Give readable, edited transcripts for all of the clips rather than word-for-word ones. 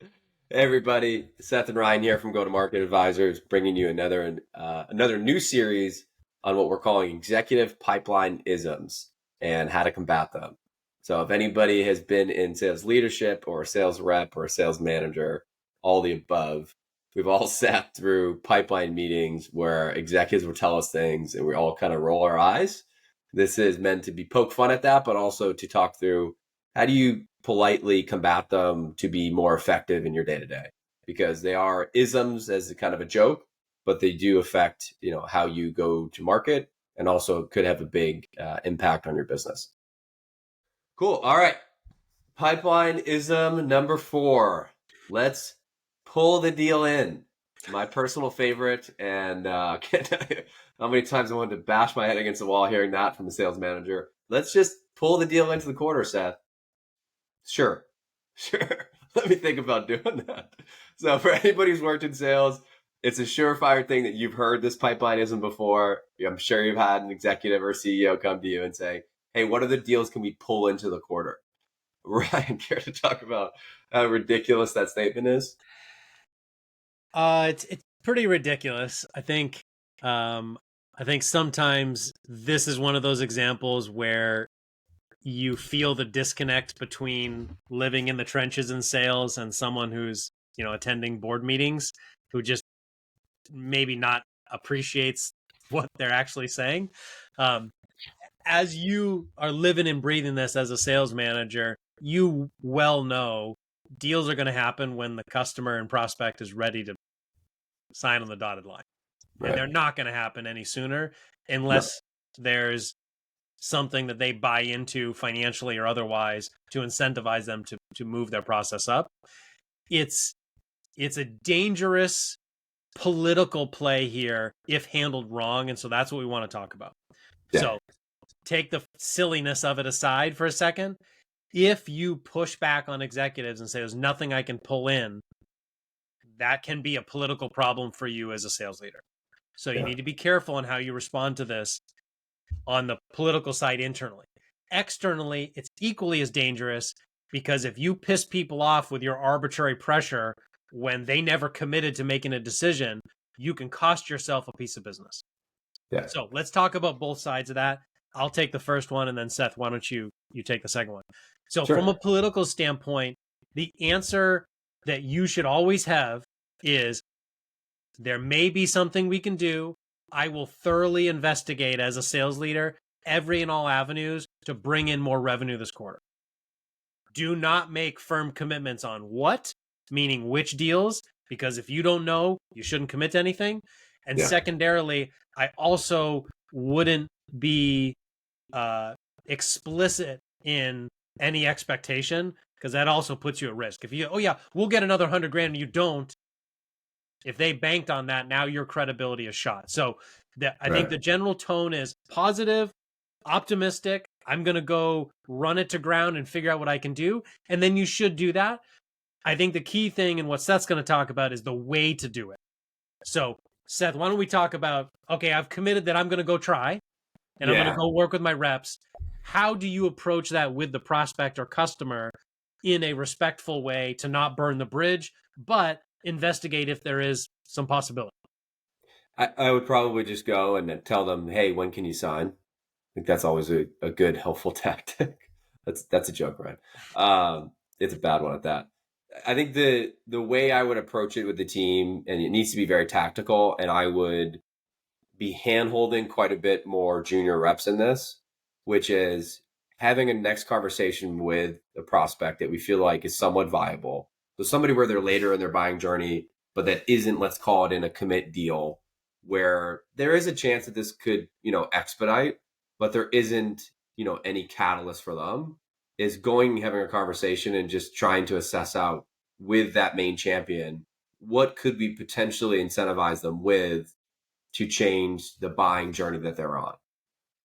Hey everybody, Seth and Ryan here from Go-to-Market Advisors, bringing you another new series on what we're calling Executive Pipeline-isms and how to combat them. So if anybody has been in sales leadership or a sales rep or a sales manager, all the above, we've all sat through pipeline meetings where executives will tell us things and we all kind of roll our eyes. This is meant to be poke fun at that, but also to talk through how do you politely combat them to be more effective in your day to day, because they are isms as a kind of a joke, but they do affect how you go to market and also could have a big impact on your business. Cool. All right. Pipeline-ism number 4. Let's pull the deal in. My personal favorite, and can't tell you how many times I wanted to bash my head against the wall hearing that from the sales manager. Let's just pull the deal into the quarter, Seth. Sure. Let me think about doing that. So for anybody who's worked in sales, it's a surefire thing that you've heard this pipeline-ism before. I'm sure you've had an executive or CEO come to you and say, hey, what other deals can we pull into the quarter? Ryan, care to talk about how ridiculous that statement is? It's pretty ridiculous. I think sometimes this is one of those examples where you feel the disconnect between living in the trenches in sales and someone who's, attending board meetings, who just maybe not appreciates what they're actually saying. As you are living and breathing this as a sales manager, you well know deals are going to happen when the customer and prospect is ready to sign on the dotted line. Right. And they're not going to happen any sooner unless there's something that they buy into financially or otherwise to incentivize them to move their process up. It's a dangerous political play here if handled wrong. And so that's what we want to talk about. Yeah. So take the silliness of it aside for a second. If you push back on executives and say, there's nothing I can pull in, that can be a political problem for you as a sales leader. So you need to be careful on how you respond to this on the political side internally. Externally, it's equally as dangerous, because if you piss people off with your arbitrary pressure when they never committed to making a decision, you can cost yourself a piece of business. Yeah. So let's talk about both sides of that. I'll take the first one, and then Seth, why don't you take the second one? So from a political standpoint, the answer that you should always have is, there may be something we can do. I will thoroughly investigate as a sales leader every and all avenues to bring in more revenue this quarter. Do not make firm commitments on what, meaning which deals, because if you don't know, you shouldn't commit to anything. And secondarily, I also wouldn't be explicit in any expectation, because that also puts you at risk. If you, we'll get another $100,000 and you don't, if they banked on that, now your credibility is shot. So I think the general tone is positive, optimistic. I'm going to go run it to ground and figure out what I can do. And then you should do that. I think the key thing, and what Seth's going to talk about, is the way to do it. So Seth, why don't we talk about, okay, I've committed that I'm going to go try, and I'm going to go work with my reps. How do you approach that with the prospect or customer in a respectful way to not burn the bridge, but investigate if there is some possibility? I would probably just go and tell them, hey, when can you sign? I think that's always a good, helpful tactic. That's a joke, right? It's a bad one at that. I think the way I would approach it with the team, and it needs to be very tactical, and I would be hand-holding quite a bit more junior reps in this, which is having a next conversation with a prospect that we feel like is somewhat viable. So somebody where they're later in their buying journey, but that isn't, let's call it, in a commit deal, where there is a chance that this could, expedite, but there isn't, any catalyst for them, is going and having a conversation and just trying to assess out with that main champion, what could we potentially incentivize them with to change the buying journey that they're on.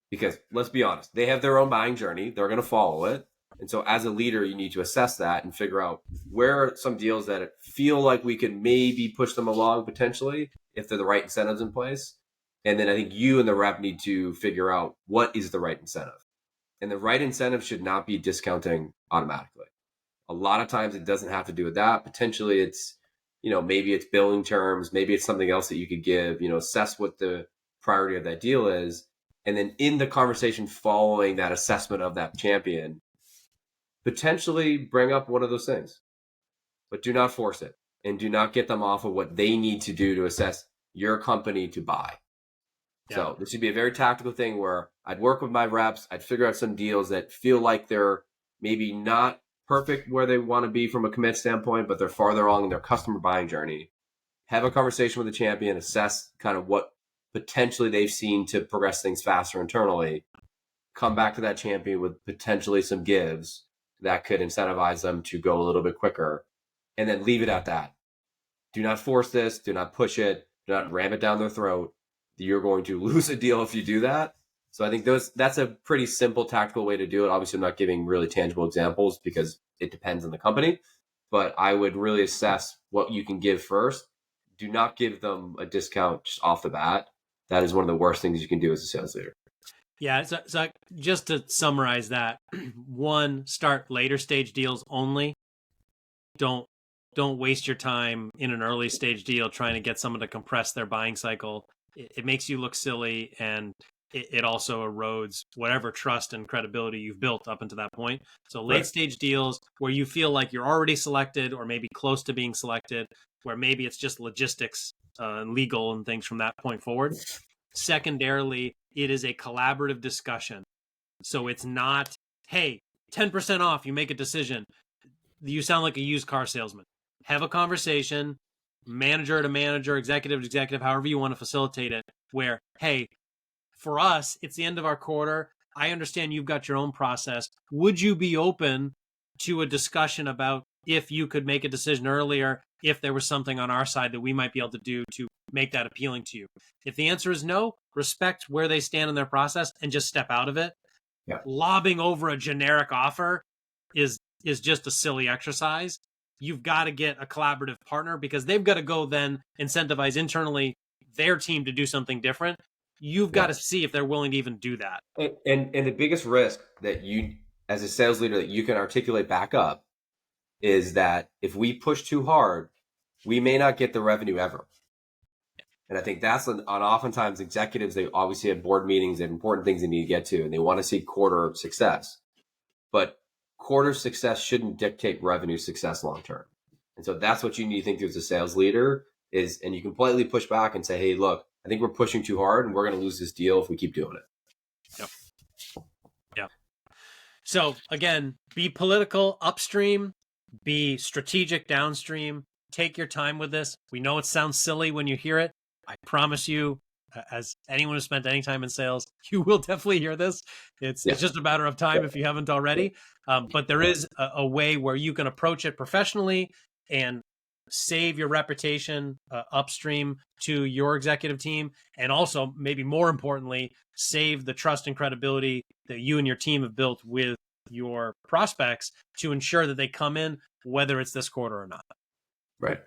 Because let's be honest, they have their own buying journey. They're going to follow it. And so as a leader, you need to assess that and figure out where are some deals that feel like we could maybe push them along potentially if they're the right incentives in place. And then I think you and the rep need to figure out what is the right incentive. And the right incentive should not be discounting automatically. A lot of times it doesn't have to do with that. Potentially it's, maybe it's billing terms, maybe it's something else that you could give, assess what the priority of that deal is. And then in the conversation following that assessment of that champion, potentially bring up one of those things, but do not force it and do not get them off of what they need to do to assess your company to buy. Yeah. So this would be a very tactical thing where I'd work with my reps. I'd figure out some deals that feel like they're maybe not perfect where they want to be from a commit standpoint, but they're farther along in their customer buying journey. Have a conversation with the champion, assess kind of what potentially they've seen to progress things faster internally. Come back to that champion with potentially some gives that could incentivize them to go a little bit quicker, and then leave it at that. Do not force this. Do not push it. Do not ram it down their throat. You're going to lose a deal if you do that. So I think that's a pretty simple tactical way to do it. Obviously, I'm not giving really tangible examples because it depends on the company, but I would really assess what you can give first. Do not give them a discount just off the bat. That is one of the worst things you can do as a sales leader. Yeah, so just to summarize that, one, start later stage deals only. Don't waste your time in an early stage deal trying to get someone to compress their buying cycle. It makes you look silly, and it also erodes whatever trust and credibility you've built up until that point. So late stage deals where you feel like you're already selected or maybe close to being selected, where maybe it's just logistics and legal and things from that point forward. Secondarily, it is a collaborative discussion. So it's not, hey, 10% off, you make a decision. You sound like a used car salesman. Have a conversation, manager to manager, executive to executive, however you want to facilitate it, where, hey, for us, it's the end of our quarter. I understand you've got your own process. Would you be open to a discussion about if you could make a decision earlier, if there was something on our side that we might be able to do to make that appealing to you? If the answer is no, respect where they stand in their process and just step out of it. Yeah. Lobbing over a generic offer is just a silly exercise. You've got to get a collaborative partner because they've got to go then incentivize internally their team to do something different. You've got to see if they're willing to even do that. And the biggest risk that you, as a sales leader, that you can articulate back up is that if we push too hard, we may not get the revenue ever. And I think that's on oftentimes executives, they obviously have board meetings and important things they need to get to, and they want to see quarter success. But quarter success shouldn't dictate revenue success long term. And so that's what you need to think through as a sales leader is, and you can politely push back and say, hey, look, I think we're pushing too hard and we're going to lose this deal if we keep doing it. Yep. Yep. So again, be political upstream, be strategic downstream, take your time with this. We know it sounds silly when you hear it. I promise you, as anyone who's spent any time in sales, you will definitely hear this. It's just a matter of time if you haven't already. But there is a way where you can approach it professionally and save your reputation upstream to your executive team. And also, maybe more importantly, save the trust and credibility that you and your team have built with your prospects to ensure that they come in, whether it's this quarter or not. Right.